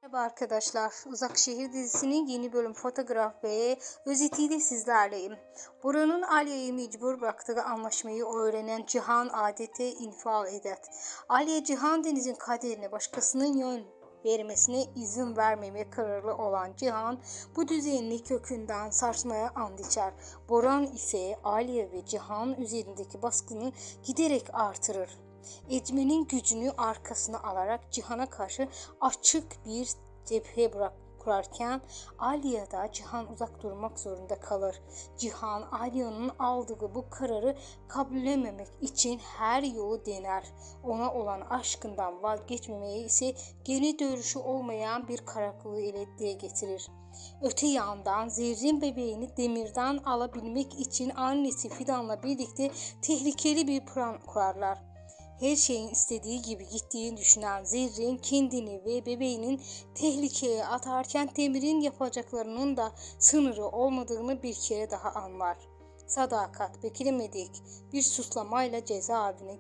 Merhaba arkadaşlar. Uzak Şehir dizisinin yeni bölüm fotoğraf ve özetiyle sizlerleyim. Buranın Alya'yı mecbur bıraktığı anlaşmayı öğrenen Cihan adete infial eder. Alya Cihan Deniz'in kaderine başkasının yön vermesine izin vermemeye kararlı olan Cihan bu düzenini kökünden sarsmaya and içer. Boran ise Alya ve Cihan üzerindeki baskını giderek artırır. Ecme'nin gücünü arkasına alarak Cihan'a karşı açık bir cephe kurarken Aliye da Cihan uzak durmak zorunda kalır. Cihan Aliye'nin aldığı bu kararı kabullenmemek için her yolu dener. Ona olan aşkından vazgeçmemeye ise geri dönüşü olmayan bir kararlılığı ile dile getirir. Öte yandan Zerrin bebeğini Demir'den alabilmek için annesi Fidan'la birlikte tehlikeli bir plan kurarlar. Her şeyin istediği gibi gittiğini düşünen Zerrin kendini ve bebeğinin tehlikeye atarken Demir'in yapacaklarının da sınırı olmadığını bir kere daha anlar. Sadakat beklemedik bir suçlamayla cezaevine girer.